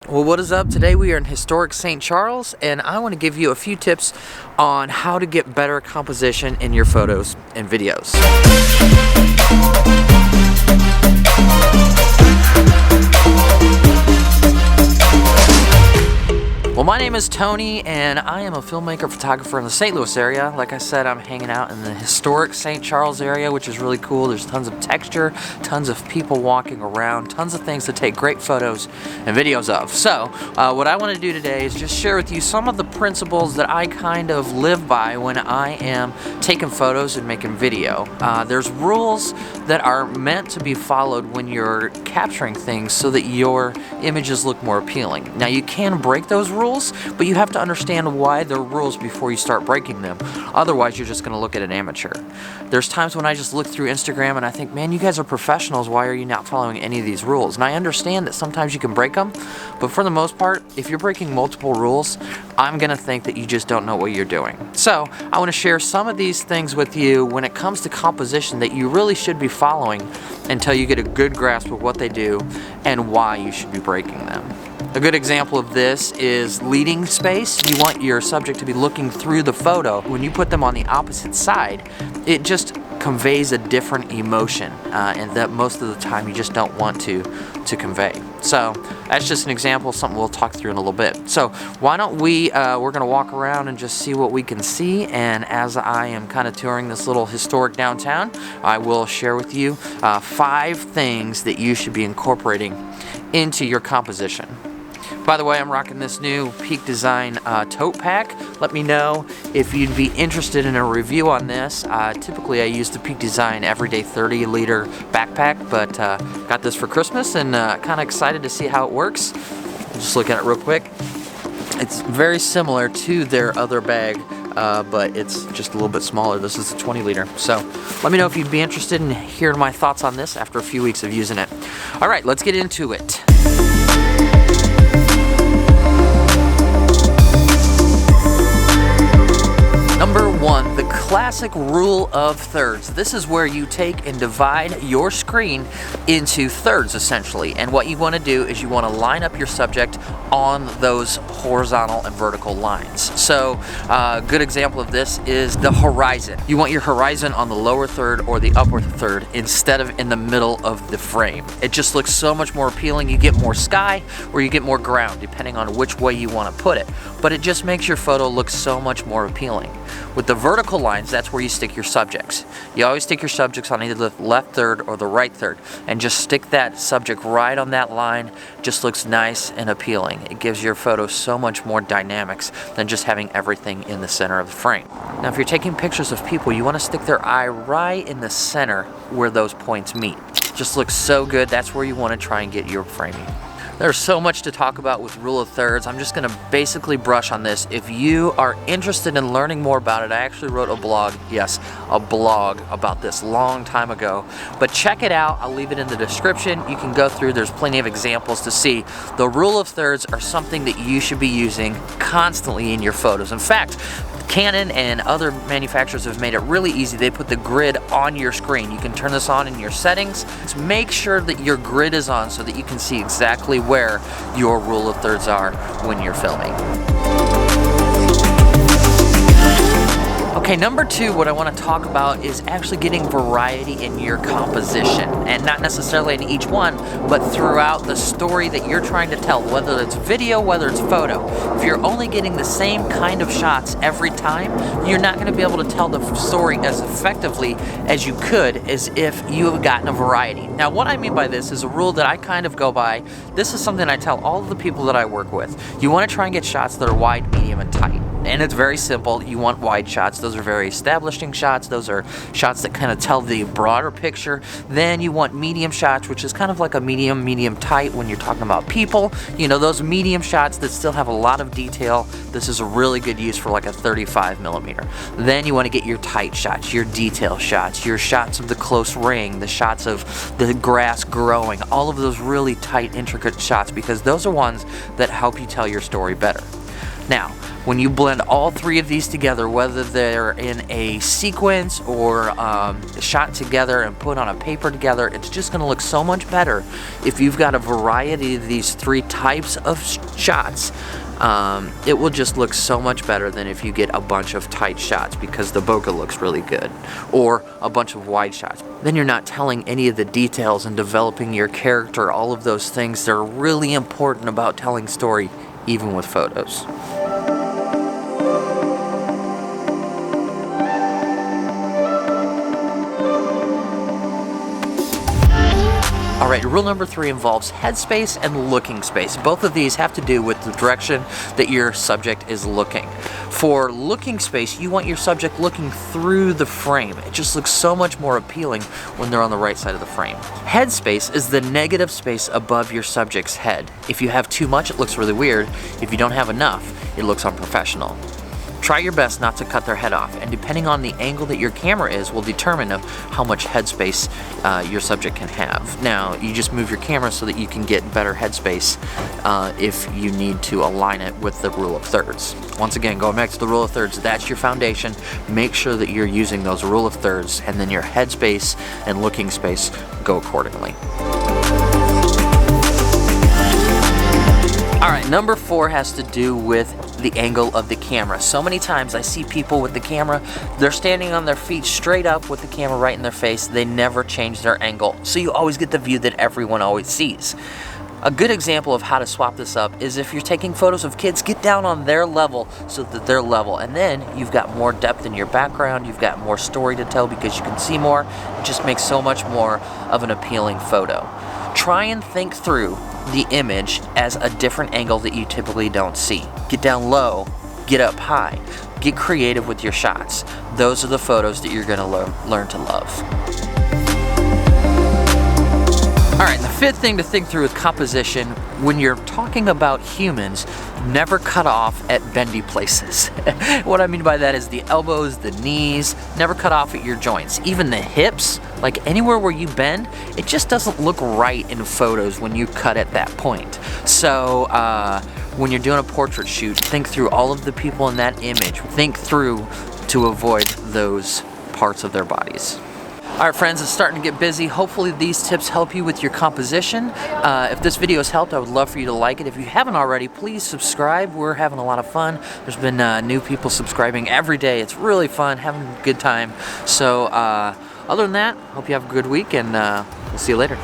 Well, what is up? Today we are in historic St. Charles, and I want to give you a few tips on how to get better composition in your photos and videos. Well, my name is Tony, and I am a filmmaker photographer in the St. Louis area. Like I said, I'm hanging out in the historic St. Charles area, which is really cool. There's tons of texture, tons of people walking around, tons of things to take great photos and videos of. So, what I want to do today is just share with you some of the principles that I kind of live by when I am taking photos and making video. There's rules that are meant to be followed when you're capturing things so that your images look more appealing. Now, you can break those rules, but you have to understand why they're rules before you start breaking them. Otherwise, you're just going to look at an amateur. There's times when I just look through Instagram and I think, man, you guys are professionals. Why are you not following any of these rules? And I understand that sometimes you can break them, but for the most part, if you're breaking multiple rules, I'm going to think that you just don't know what you're doing. So I want to share some of these things with you when it comes to composition that you really should be following until you get a good grasp of what they do and why you should be breaking them. A good example of this is leading space. You want your subject to be looking through the photo. When you put them on the opposite side, it just conveys a different emotion, and that most of the time you just don't want to convey. So that's just an example of something we'll talk through in a little bit. So why don't we're gonna walk around and just see what we can see, and as I am kind of touring this little historic downtown, I will share with you 5 things that you should be incorporating into your composition. By the way, I'm rocking this new Peak Design tote pack. Let me know if you'd be interested in a review on this. Typically I use the Peak Design Everyday 30-liter backpack, but got this for Christmas and kind of excited to see how it works. Just look at it real quick. It's very similar to their other bag, but it's just a little bit smaller. This is a 20-liter. So let me know if you'd be interested in hearing my thoughts on this after a few weeks of using it. All right, let's get into it. Number 1, the classic rule of thirds. This is where you take and divide your screen into thirds, essentially. And what you want to do is you want to line up your subject on those horizontal and vertical lines. So a good example of this is the horizon. You want your horizon on the lower third or the upper third instead of in the middle of the frame. It just looks so much more appealing. You get more sky or you get more ground, depending on which way you want to put it. But it just makes your photo look so much more appealing. With the vertical lines, that's where you stick your subjects. You always stick your subjects on either the left third or the right third, and just stick that subject right on that line. Just looks nice and appealing. It gives your photo so much more dynamics than just having everything in the center of the frame. Now, if you're taking pictures of people, you want to stick their eye right in the center where those points meet. Just looks so good. That's where you want to try and get your framing. There's so much to talk about with rule of thirds. I'm just gonna basically brush on this. If you are interested in learning more about it, I actually wrote a blog, yes, a blog about this long time ago. But check it out, I'll leave it in the description. You can go through, there's plenty of examples to see. The rule of thirds are something that you should be using constantly in your photos. In fact, Canon and other manufacturers have made it really easy. They put the grid on your screen. You can turn this on in your settings. Just make sure that your grid is on so that you can see exactly where your rule of thirds are when you're filming. Okay, number 2, what I want to talk about is actually getting variety in your composition, and not necessarily in each one, but throughout the story that you're trying to tell, whether it's video, whether it's photo. If you're only getting the same kind of shots every time, you're not going to be able to tell the story as effectively as you could as if you have gotten a variety. Now, what I mean by this is a rule that I kind of go by. This is something I tell all of the people that I work with. You want to try and get shots that are wide, medium, and tight. And it's very simple. You want wide shots. Those are very establishing shots. Those are shots that kind of tell the broader picture. Then you want medium shots, which is kind of like a medium tight when you're talking about people. You know, those medium shots that still have a lot of detail. This is a really good use for like a 35mm. Then you want to get your tight shots, your detail shots, your shots of the close ring, the shots of the grass growing, all of those really tight, intricate shots, because those are ones that help you tell your story better. Now, when you blend all three of these together, whether they're in a sequence or shot together and put on a paper together, it's just going to look so much better if you've got a variety of these three types of shots. It will just look so much better than if you get a bunch of tight shots because the bokeh looks really good, or a bunch of wide shots. Then you're not telling any of the details and developing your character, all of those things that are really important about telling story, even with photos. Alright, rule number 3 involves headspace and looking space. Both of these have to do with the direction that your subject is looking. For looking space, you want your subject looking through the frame. It just looks so much more appealing when they're on the right side of the frame. Headspace is the negative space above your subject's head. If you have too much, it looks really weird. If you don't have enough, it looks unprofessional. Try your best not to cut their head off, and depending on the angle that your camera is will determine how much headspace your subject can have. Now, you just move your camera so that you can get better headspace if you need to align it with the rule of thirds. Once again, going back to the rule of thirds, that's your foundation. Make sure that you're using those rule of thirds, and then your headspace and looking space go accordingly. Alright, number 4 has to do with the angle of the camera. So many times I see people with the camera, they're standing on their feet straight up with the camera right in their face. They never change their angle. So you always get the view that everyone always sees. A good example of how to swap this up is if you're taking photos of kids, get down on their level so that they're level. And then you've got more depth in your background, you've got more story to tell because you can see more. It just makes so much more of an appealing photo. Try and think through the image as a different angle that you typically don't see. Get down low, get up high, get creative with your shots. Those are the photos that you're going to learn to love. Alright, the 5th thing to think through is composition. When you're talking about humans, never cut off at bendy places. What I mean by that is the elbows, the knees, never cut off at your joints. Even the hips, like anywhere where you bend, it just doesn't look right in photos when you cut at that point. So when you're doing a portrait shoot, think through all of the people in that image. Think through to avoid those parts of their bodies. Alright friends, it's starting to get busy. Hopefully these tips help you with your composition. If this video has helped, I would love for you to like it. If you haven't already, please subscribe. We're having a lot of fun. There's been new people subscribing every day. It's really fun, having a good time. So other than that, hope you have a good week, and we'll see you later.